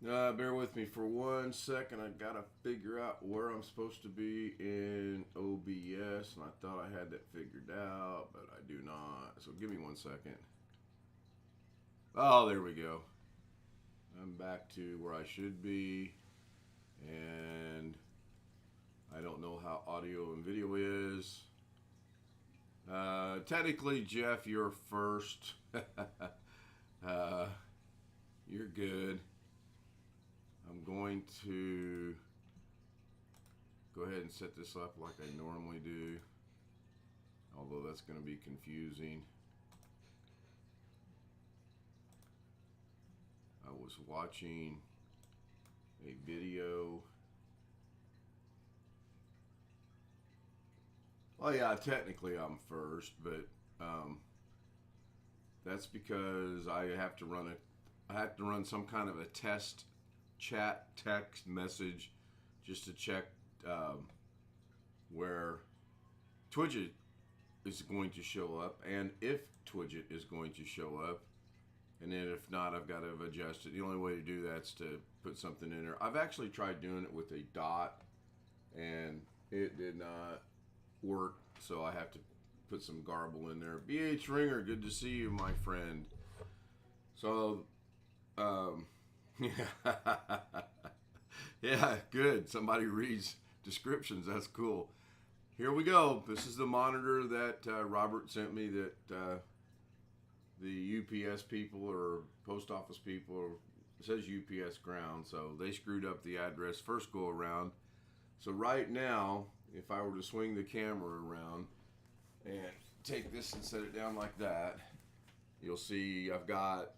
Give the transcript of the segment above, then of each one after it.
Bear with me for 1 second. I gotta figure out where I'm supposed to be in OBS, and I thought I had that figured out, but I do not. So give me 1 second. Oh, there we go. I'm back to where I should be, and I don't know how audio and video is. Technically, Jeff, you're first. You're good. I'm going to go ahead and set this up like I normally do, although that's going to be confusing. I was watching a video. Oh yeah, technically I'm first, but that's because I have to run some kind of a test chat text message just to check where Twidget is going to show up and if Twidget is going to show up, and then if not, I've got to adjust it. The only way to do that is to put something in there. I've actually tried doing it with a dot and it did not work, so I have to put some garble in there. BH Ringer, good to see you, my friend. So yeah, good. Somebody reads descriptions. That's cool. Here we go. This is the monitor that Robert sent me that the UPS people or post office people, it says UPS ground, so they screwed up the address first go around. So right now, if I were to swing the camera around and take this and set it down like that, you'll see I've got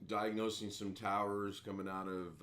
diagnosing some towers coming out of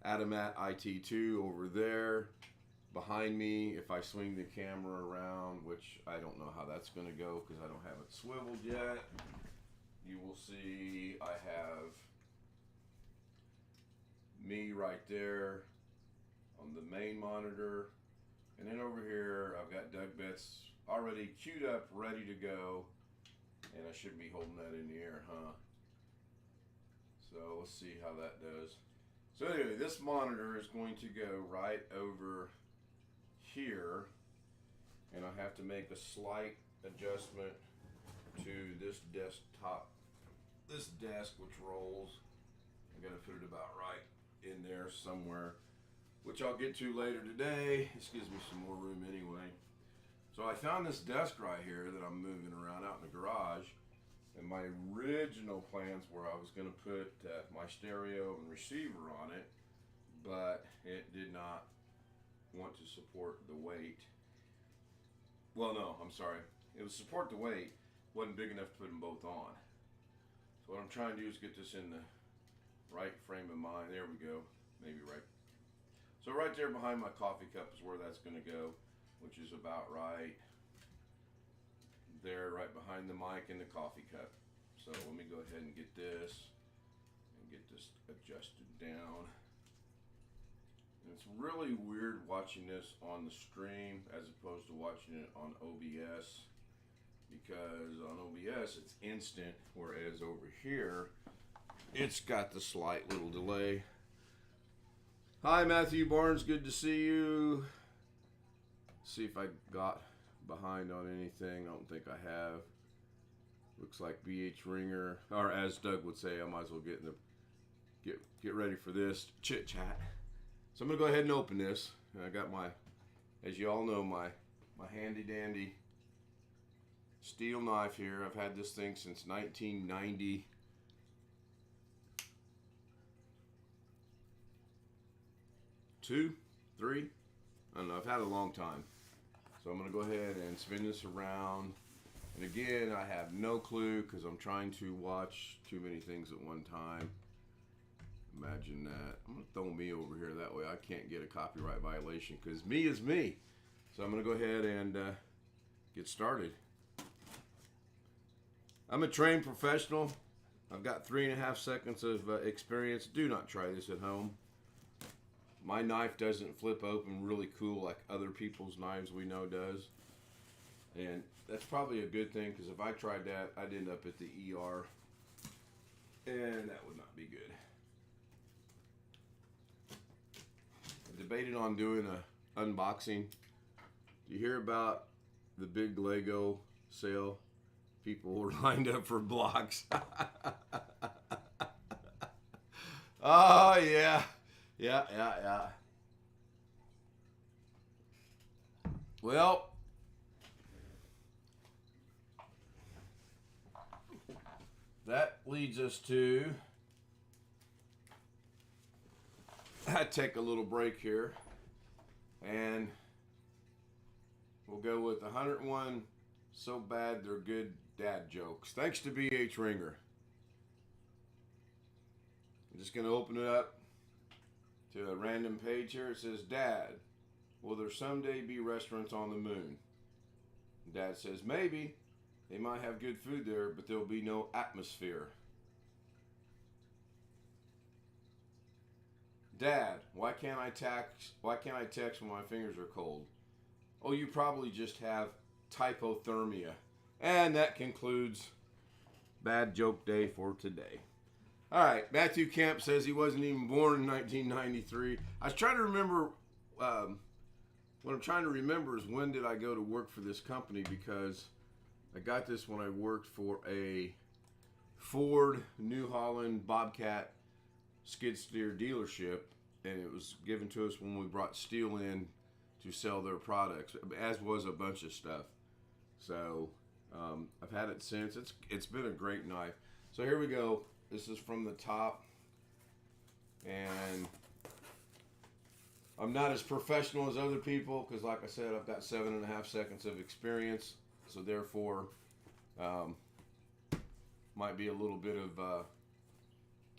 Adamat IT2 over there. Behind me, if I swing the camera around, which I don't know how that's going to go because I don't have it swiveled yet, you will see I have me right there on the main monitor. And then over here, I've got Doug Betts already queued up, ready to go. And I should be holding that in the air, huh? So let's see how that does. So anyway, this monitor is going to go right over here, and I have to make a slight adjustment to this desktop, this desk which rolls. I gotta put it about right in there somewhere, which I'll get to later today. This gives me some more room anyway. So I found this desk right here that I'm moving around out in the garage. And my original plans were I was going to put my stereo and receiver on it, but it did not want to support the weight. Well, no, I'm sorry. It would support the weight, wasn't big enough to put them both on. So what I'm trying to do is get this in the right frame of mind. There we go. Maybe right. So right there behind my coffee cup is where that's going to go, which is about right there, right behind the mic and the coffee cup. So let me go ahead and get this adjusted down. And it's really weird watching this on the stream as opposed to watching it on OBS, because on OBS it's instant, whereas over here it's got the slight little delay. Hi Matthew Barnes, good to see you. See if I got behind on anything. I don't think I have. Looks like BH Ringer, or as Doug would say, I might as well get ready for this chit chat. So I'm gonna go ahead and open this. I got my, as you all know, my handy dandy steel knife here. I've had this thing since 1990. Two, three, I don't know. I've had it a long time. So I'm going to go ahead and spin this around. And again, I have no clue because I'm trying to watch too many things at one time. Imagine that. I'm going to throw me over here. That way I can't get a copyright violation because me is me. So I'm going to go ahead and get started. I'm a trained professional. I've got 3.5 seconds of experience. Do not try this at home. My knife doesn't flip open really cool like other people's knives we know does. And that's probably a good thing, because if I tried that, I'd end up at the ER. And that would not be good. debated on doing a unboxing. Do you hear about the big Lego sale? People were lined up for blocks. Oh yeah, yeah. Well, that leads us to I take a little break here, and we'll go with 101 so bad they're good dad jokes. Thanks to BH Ringer. I'm just going to open it up to a random page here. It says, Dad, will there someday be restaurants on the moon? Dad says, maybe. They might have good food there, but there'll be no atmosphere. Dad, why can't I text when my fingers are cold? Oh, you probably just have hypothermia. And that concludes Bad Joke Day for today. All right, Matthew Camp says he wasn't even born in 1993. I was trying to remember, what I'm trying to remember is when did I go to work for this company, because I got this when I worked for a Ford New Holland Bobcat skid steer dealership, and it was given to us when we brought steel in to sell their products, as was a bunch of stuff. So I've had it since. It's been a great knife. So here we go. This is from the top, and I'm not as professional as other people because, like I said, I've got 7.5 seconds of experience, so therefore might be a little bit of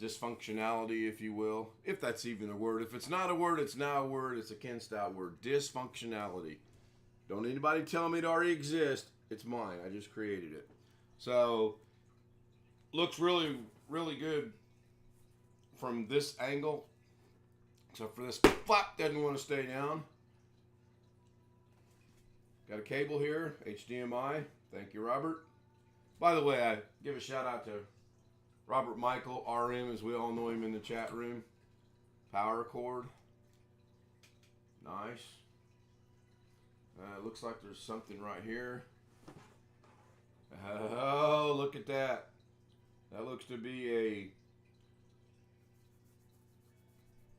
dysfunctionality, if you will, if that's even a word. If it's not a word, it's not a word. It's a Ken Stout word. Dysfunctionality. Don't anybody tell me it already exists. It's mine. I just created it. So looks really, really good from this angle, except for this flap doesn't want to stay down. Got a cable here, HDMI. Thank you, Robert. By the way, I give a shout out to Robert Michael, RM, as we all know him in the chat room. Power cord. Nice. Looks like there's something right here. Oh, look at that. That looks to be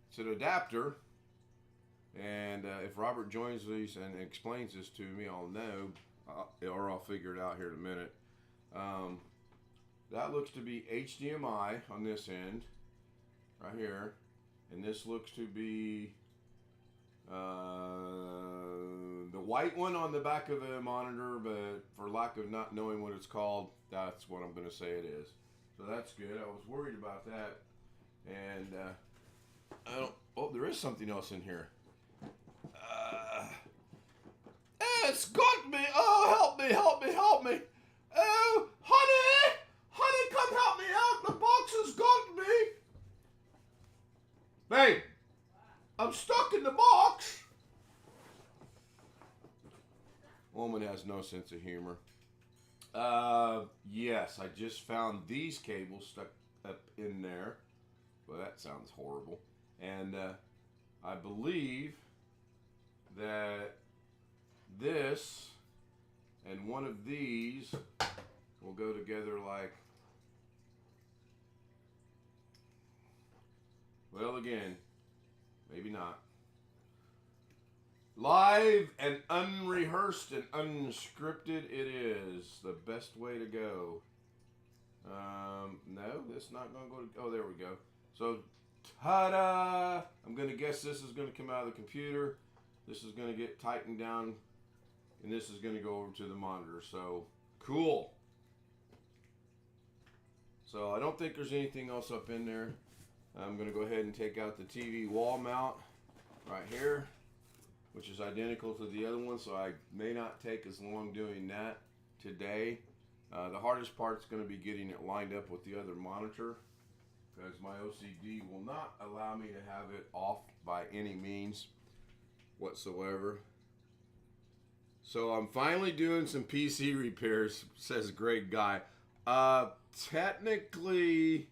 it's an adapter. And if Robert joins these and explains this to me, I'll know, or I'll figure it out here in a minute. That looks to be HDMI on this end, right here. And this looks to be the white one on the back of the monitor, but for lack of not knowing what it's called, that's what I'm going to say it is. So that's good. I was worried about that. And oh, there is something else in here. It's got me. Oh, help me. Oh, honey, come help me out. The box has got me. Babe, I'm stuck in the box. Woman has no sense of humor. Yes, I just found these cables stuck up in there. Well, that sounds horrible. And I believe that this and one of these will go together like, well, again, maybe not. Live and unrehearsed and unscripted, it is the best way to go. No, that's not going to go to, oh, there we go. So, ta-da! I'm going to guess this is going to come out of the computer. This is going to get tightened down, and this is going to go over to the monitor. So, cool. So, I don't think there's anything else up in there. I'm going to go ahead and take out the TV wall mount right here, which is identical to the other one, so I may not take as long doing that today. The hardest part is going to be getting it lined up with the other monitor, because my OCD will not allow me to have it off by any means whatsoever. So I'm finally doing some PC repairs, says Greg Guy. Technically,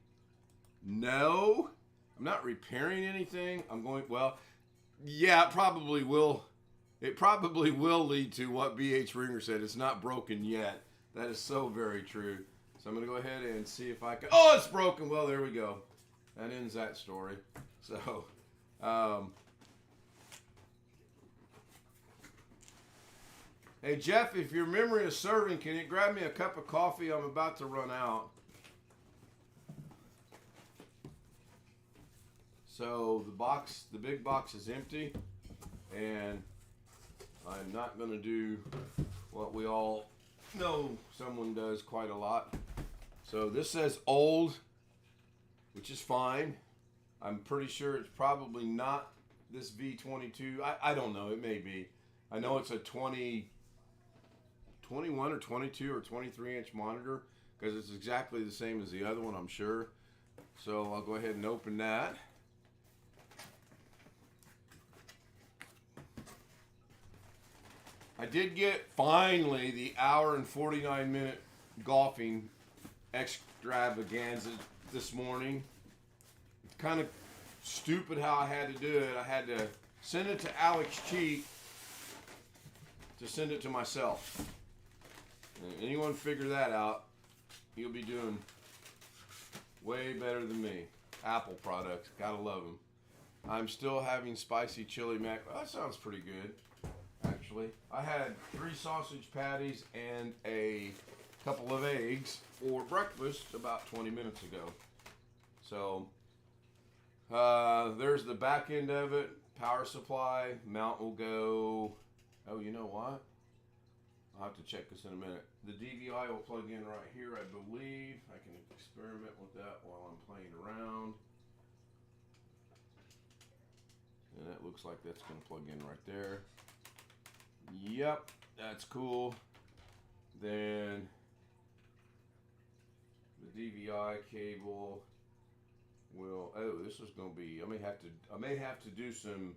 no. I'm not repairing anything. I'm going, well, Yeah, it probably will. It probably will lead to what BH Ringer said. It's not broken yet. That is so very true. So I'm going to go ahead and see if I can. Oh, it's broken. Well, there we go. That ends that story. So, hey, Jeff, if your memory is serving, can you grab me a cup of coffee? I'm about to run out. So the big box is empty, and I'm not going to do what we all know someone does quite a lot. So this says old, which is fine. I'm pretty sure it's probably not this V22. I don't know. It may be. I know it's a 21 or 22 or 23 inch monitor because it's exactly the same as the other one, I'm sure. So I'll go ahead and open that. I did get finally the hour and 49 minute golfing extravaganza this morning. It's kind of stupid how I had to do it. I had to send it to Alex Cheat to send it to myself. And anyone figure that out, you'll be doing way better than me. Apple products, gotta love them. I'm still having spicy chili mac. Well, that sounds pretty good. Actually, I had 3 sausage patties and a couple of eggs for breakfast about 20 minutes ago. So there's the back end of it. Power supply. Mount will go. Oh, you know what? I'll have to check this in a minute. The DVI will plug in right here, I believe. I can experiment with that while I'm playing around. And that looks like that's going to plug in right there. Yep, that's cool. Then the DVI cable will. Oh, this is going to be. I may have to do some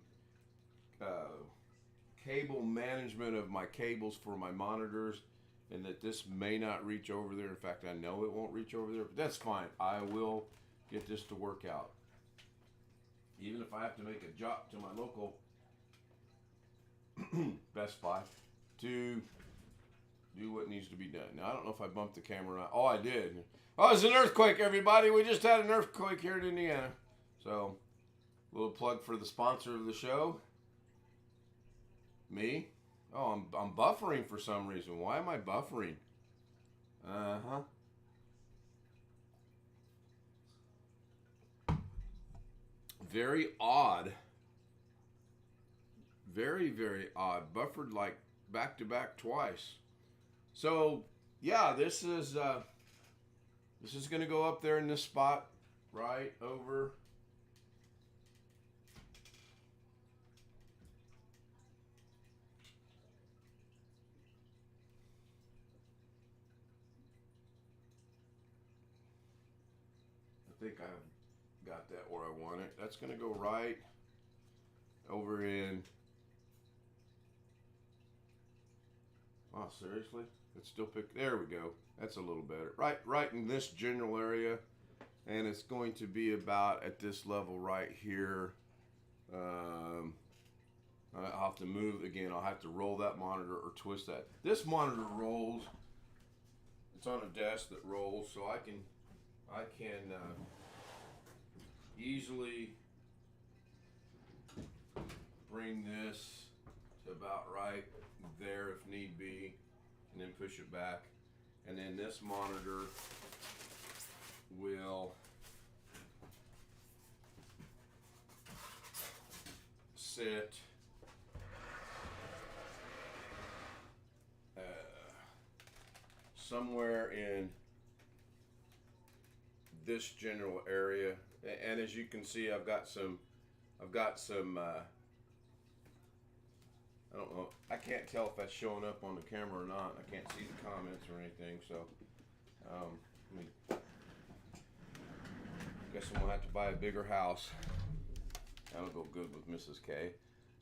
cable management of my cables for my monitors, and that this may not reach over there. In fact, I know it won't reach over there, but that's fine. I will get this to work out. Even if I have to make a jaunt to my local Best Buy to do what needs to be done. Now, I don't know if I bumped the camera out. Oh, I did. Oh, it's an earthquake, everybody. We just had an earthquake here in Indiana. So, a little plug for the sponsor of the show. Me. Oh, I'm buffering for some reason. Why am I buffering? Uh-huh. Very odd. Very, very odd. Buffered like back to back twice. So yeah, this is going to go up there in this spot right over. I think I've got that where I want it. That's going to go right over in. Oh, seriously? It's still picked. There we go. That's a little better. Right in this general area. And it's going to be about at this level right here. I'll have to move again. I'll have to roll that monitor or twist that. This monitor rolls. It's on a desk that rolls, so I can easily bring this to about right there if need be, and then push it back, and then this monitor will sit somewhere in this general area. And as you can see, I've got some I don't know. I can't tell if that's showing up on the camera or not. I can't see the comments or anything. So, I guess I'm gonna have to buy a bigger house. That'll go good with Mrs. K.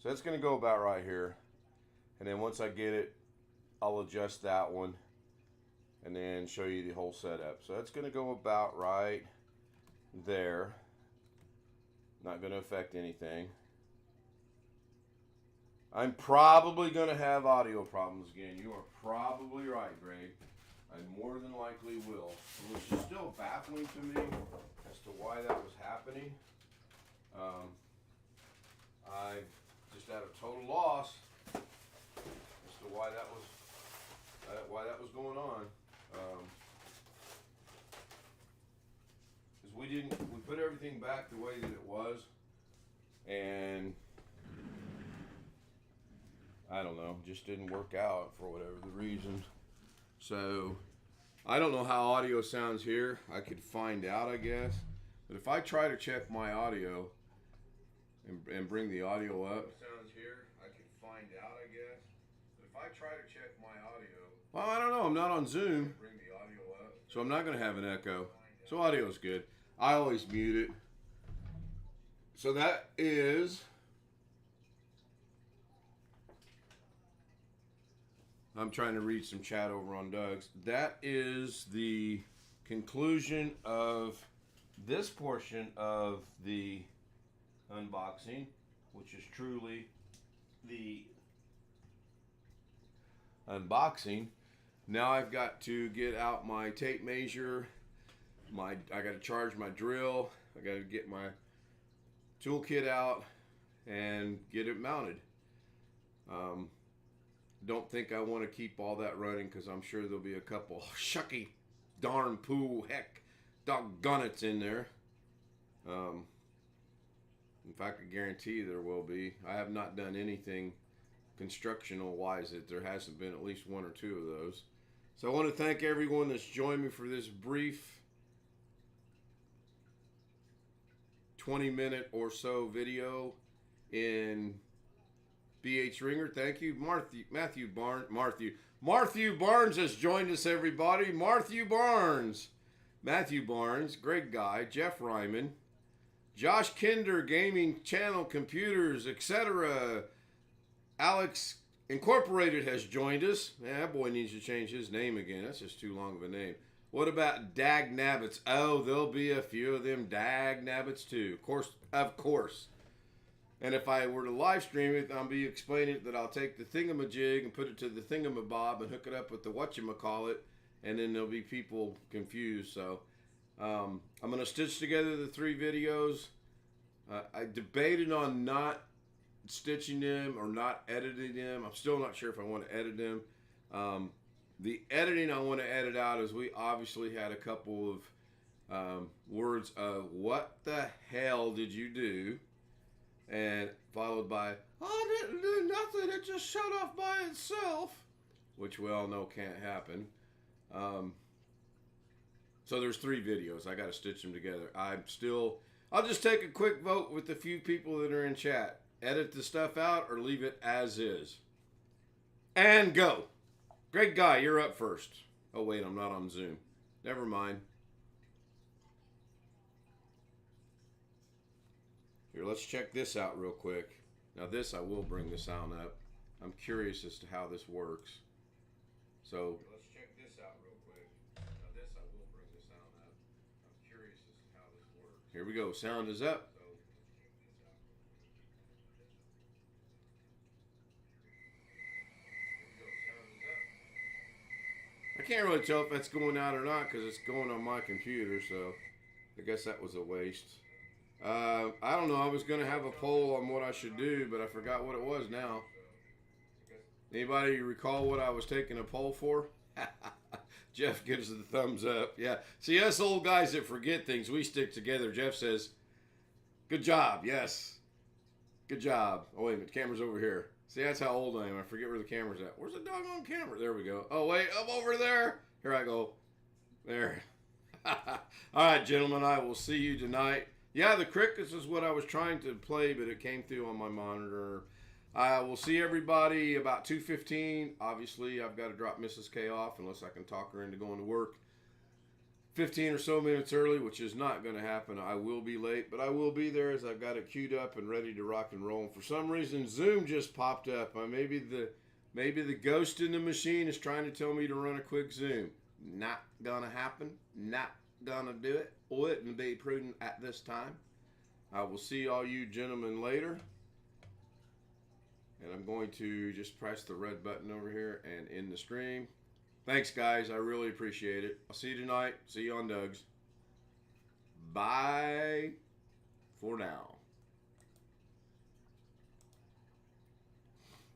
So that's gonna go about right here. And then once I get it, I'll adjust that one and then show you the whole setup. So that's gonna go about right there. Not gonna affect anything. I'm probably going to have audio problems again. You are probably right, Greg. I more than likely will. Which is still baffling to me as to why that was happening. I just at a total loss as to why that was going on. Because we put everything back the way that it was, and I don't know, just didn't work out for whatever the reason. So I don't know how audio sounds here. I could find out, I guess. But if I try to check my audio and bring the audio up, sounds here. I could find out, I guess. But if I try to check my audio, well, I don't know. I'm not on Zoom, bring the audio up, so I'm not going to have an echo. So audio's good. I always mute it. So that is. I'm trying to read some chat over on Doug's. That is the conclusion of this portion of the unboxing, which is truly the unboxing. Now I've got to get out my tape measure. I got to charge my drill. I got to get my toolkit out and get it mounted. Don't think I want to keep all that running because I'm sure there'll be a couple shucky darn poo heck doggone it's in there. In fact, I guarantee there will be. I have not done anything constructional wise that there hasn't been at least one or two of those. So I want to thank everyone that's joined me for this brief 20-minute or so video in BH Ringer. Thank you. Matthew Barnes has joined us, everybody. Matthew Barnes, Greg Guy, Jeff Ryman, Josh Kinder, Gaming Channel, Computers, etc. Alex Incorporated has joined us. Yeah, that boy needs to change his name again. That's just too long of a name. What about Dag Nabbits? Oh, there'll be a few of them Dag Nabbits too. Of course. And if I were to live stream it, I'll be explaining that I'll take the thingamajig and put it to the thingamabob and hook it up with the whatchamacallit, and then there'll be people confused. So I'm going to stitch together the 3 videos. I debated on not stitching them or not editing them. I'm still not sure if I want to edit them. The editing I want to edit out is we obviously had a couple of words of what the hell did you do? And followed by, I didn't do nothing, it just shut off by itself. Which we all know can't happen. So there's 3 videos. I got to stitch them together. I'll just take a quick vote with the few people that are in chat. Edit the stuff out or leave it as is. And go. Greg Guy, you're up first. Oh wait, I'm not on Zoom. Never mind. Here, let's check this out real quick. Now this, I will bring the sound up. I'm curious as to how this works. So, let's check this out real quick. Now this, I will bring the sound up. I'm curious as to how this works. Here we go. Sound is up. I can't really tell if that's going out or not because it's going on my computer, so I guess that was a waste. I don't know. I was going to have a poll on what I should do, but I forgot what it was now. Anybody recall what I was taking a poll for? Jeff gives the thumbs up. Yeah. See, us old guys that forget things, we stick together. Jeff says, good job. Yes. Good job. Oh, wait a minute. The camera's over here. See, that's how old I am. I forget where the camera's at. Where's the doggone camera? There we go. Oh, wait. I'm over there. Here I go. There. All right, gentlemen. I will see you tonight. Yeah, the crickets is what I was trying to play, but it came through on my monitor. I will see everybody about 2:15. Obviously, I've got to drop Mrs. K off unless I can talk her into going to work 15 or so minutes early, which is not going to happen. I will be late, but I will be there as I've got it queued up and ready to rock and roll. And for some reason, Zoom just popped up. Maybe the ghost in the machine is trying to tell me to run a quick Zoom. Not going to happen. Not going to do it. Wouldn't be prudent at this time. I will see all you gentlemen later. And I'm going to just press the red button over here and end the stream. Thanks, guys. I really appreciate it. I'll see you tonight. See you on Doug's. Bye for now.